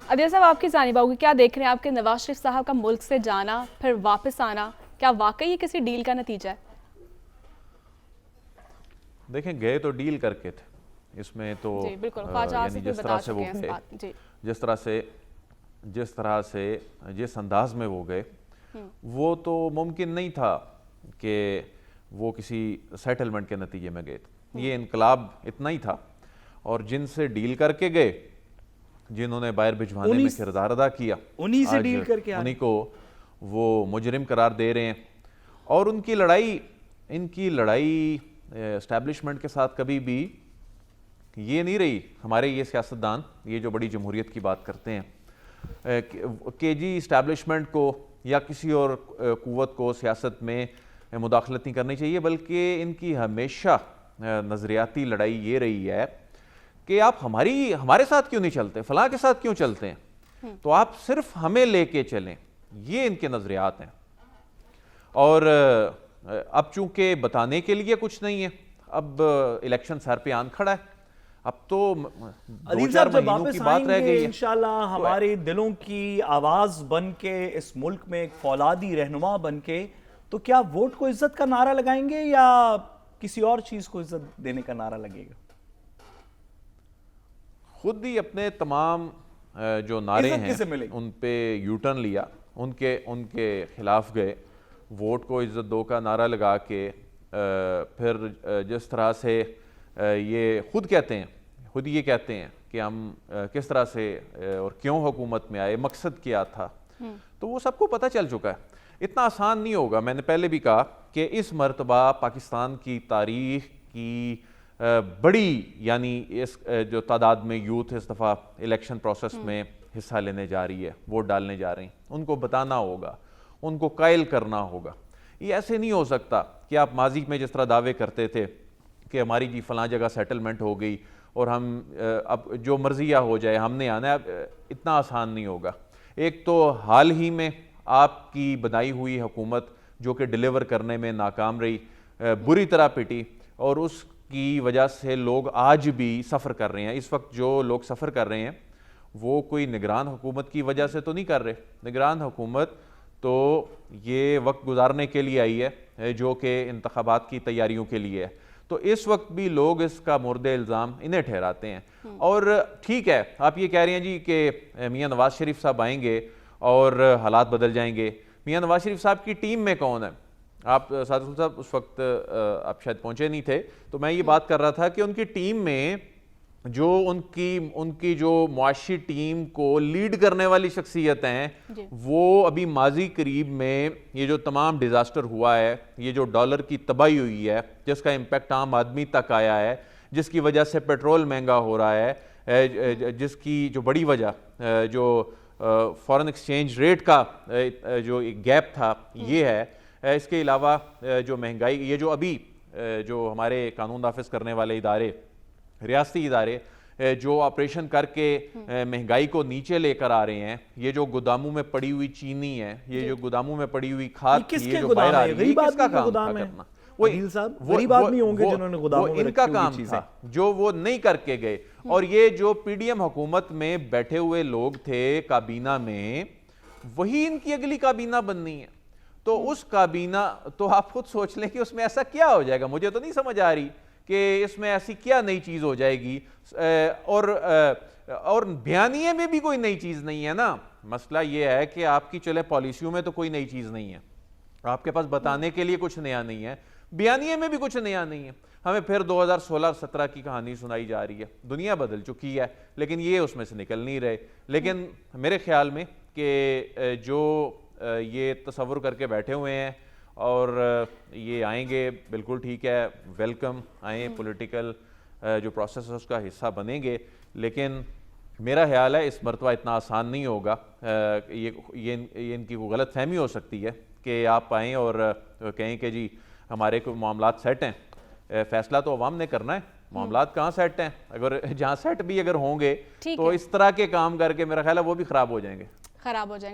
عدیل صاحب آپ کی جانب آؤگی، کیا دیکھ رہے ہیں آپ کے نواز شریف صاحب کا ملک سے جانا پھر واپس آنا، کیا واقعی یہ کسی ڈیل کا نتیجہ ہے؟ دیکھیں گئے تو ڈیل کر کے تھے، اس میں تو جی بالکل، خواجہ یعنی آصف بھی بتا چکے ہیں اس بات. جی جس طرح سے جس انداز میں وہ گئے وہ تو ممکن نہیں تھا کہ وہ کسی سیٹلمنٹ کے نتیجے میں گئے تھے. یہ انقلاب اتنا ہی تھا، اور جن سے ڈیل کر کے گئے، جنہوں نے باہر بھجوانے میں کردار ادا کیا، انہی سے ڈیل کر کے انہی کو وہ مجرم قرار دے رہے ہیں. اور ان کی لڑائی اسٹیبلشمنٹ کے ساتھ کبھی بھی یہ نہیں رہی. ہمارے یہ سیاستدان یہ جو بڑی جمہوریت کی بات کرتے ہیں کہ جی اسٹیبلشمنٹ کو یا کسی اور قوت کو سیاست میں مداخلت نہیں کرنی چاہیے، بلکہ ان کی ہمیشہ نظریاتی لڑائی یہ رہی ہے کہ آپ ہمارے ساتھ کیوں نہیں چلتے، فلاں کے ساتھ کیوں چلتے ہیں، تو آپ صرف ہمیں لے کے چلیں. یہ ان کے نظریات ہیں. اور اب چونکہ بتانے کے لیے کچھ نہیں ہے، اب الیکشن سر پہ آن کھڑا ہے، اب تو عدیل صاحب جب واپس آئیں گے انشاءاللہ ہمارے دلوں کی آواز بن کے، اس ملک میں ایک فولادی رہنما بن کے، تو کیا ووٹ کو عزت کا نعرہ لگائیں گے یا کسی اور چیز کو عزت دینے کا نعرہ لگے گا؟ خود ہی اپنے تمام جو نعرے ہیں ان پہ یو ٹرن لیا، ان کے خلاف گئے. ووٹ کو عزت دو کا نعرہ لگا کے پھر جس طرح سے یہ خود یہ کہتے ہیں کہ ہم کس طرح سے اور کیوں حکومت میں آئے، مقصد کیا تھا، تو وہ سب کو پتہ چل چکا ہے. اتنا آسان نہیں ہوگا. میں نے پہلے بھی کہا کہ اس مرتبہ پاکستان کی تاریخ کی بڑی یعنی اس جو تعداد میں یوتھ اس دفعہ الیکشن پروسیس میں حصہ لینے جا رہی ہے، ووٹ ڈالنے جا رہی ہیں، ان کو بتانا ہوگا، ان کو قائل کرنا ہوگا. یہ ایسے نہیں ہو سکتا کہ آپ ماضی میں جس طرح دعوے کرتے تھے کہ ہماری جی فلاں جگہ سیٹلمنٹ ہو گئی اور ہم اب جو مرضیہ ہو جائے ہم نے آنا ہے. اب اتنا آسان نہیں ہوگا. ایک تو حال ہی میں آپ کی بنائی ہوئی حکومت جو کہ ڈیلیور کرنے میں ناکام رہی، بری طرح پٹی، اور اس کی وجہ سے لوگ آج بھی سفر کر رہے ہیں. اس وقت جو لوگ سفر کر رہے ہیں وہ کوئی نگران حکومت کی وجہ سے تو نہیں کر رہے. نگران حکومت تو یہ وقت گزارنے کے لیے آئی ہے جو کہ انتخابات کی تیاریوں کے لیے ہے. تو اس وقت بھی لوگ اس کا مورد الزام انہیں ٹھہراتے ہیں. اور ٹھیک ہے، آپ یہ کہہ رہے ہیں جی کہ میاں نواز شریف صاحب آئیں گے اور حالات بدل جائیں گے. میاں نواز شریف صاحب کی ٹیم میں کون ہے؟ آپ سعد صاحب اس وقت آپ شاید پہنچے نہیں تھے، تو میں یہ بات کر رہا تھا کہ ان کی ٹیم میں جو ان کی جو معاشی ٹیم کو لیڈ کرنے والی شخصیت ہیں وہ ابھی ماضی قریب میں یہ جو تمام ڈیزاسٹر ہوا ہے، یہ جو ڈالر کی تباہی ہوئی ہے، جس کا امپیکٹ عام آدمی تک آیا ہے، جس کی وجہ سے پیٹرول مہنگا ہو رہا ہے، جس کی جو بڑی وجہ جو فارن ایکسچینج ریٹ کا جو گیپ تھا یہ ہے. اس کے علاوہ جو مہنگائی، یہ جو ابھی جو ہمارے قانون نافذ کرنے والے ادارے، ریاستی ادارے جو آپریشن کر کے مہنگائی کو نیچے لے کر آ رہے ہیں، یہ جو گوداموں میں پڑی ہوئی چینی ہے، یہ جو گوداموں میں پڑی ہوئی کھاد یہ جو باہر آ رہی ہے، یہ کس کا کام تھا کرنا؟ غریب آدمی ہوں گے جنہوں نے گوداموں میں ان کا کام تھا جو وہ نہیں کر کے گئے. اور یہ جو پی ڈی ایم حکومت میں بیٹھے ہوئے لوگ تھے کابینہ میں، وہی ان کی اگلی کابینہ بننی ہے. تو اس کابینہ تو آپ خود سوچ لیں کہ اس میں ایسا کیا ہو جائے گا. مجھے تو نہیں سمجھ آ رہی کہ اس میں ایسی کیا نئی چیز ہو جائے گی. اور بیانیے میں بھی کوئی نئی چیز نہیں ہے نا. مسئلہ یہ ہے کہ آپ کی چلے پالیسیوں میں تو کوئی نئی چیز نہیں ہے، آپ کے پاس بتانے کے لیے کچھ نیا نہیں ہے، بیانیے میں بھی کچھ نیا نہیں ہے. ہمیں پھر 2016-17 کی کہانی سنائی جا رہی ہے. دنیا بدل چکی ہے لیکن یہ اس میں سے نکل نہیں رہے. لیکن میرے خیال میں کہ جو یہ تصور کر کے بیٹھے ہوئے ہیں اور یہ آئیں گے، بالکل ٹھیک ہے، ویلکم، آئیں، پولیٹیکل جو پروسیس ہے اس کا حصہ بنیں گے. لیکن میرا خیال ہے اس مرتبہ اتنا آسان نہیں ہوگا. یہ ان کی غلط فہمی ہو سکتی ہے کہ آپ آئیں اور کہیں کہ جی ہمارے کو معاملات سیٹ ہیں. فیصلہ تو عوام نے کرنا ہے، معاملات کہاں سیٹ ہیں. اگر جہاں سیٹ بھی اگر ہوں گے تو اس طرح کے کام کر کے میرا خیال ہے وہ بھی خراب ہو جائیں گے.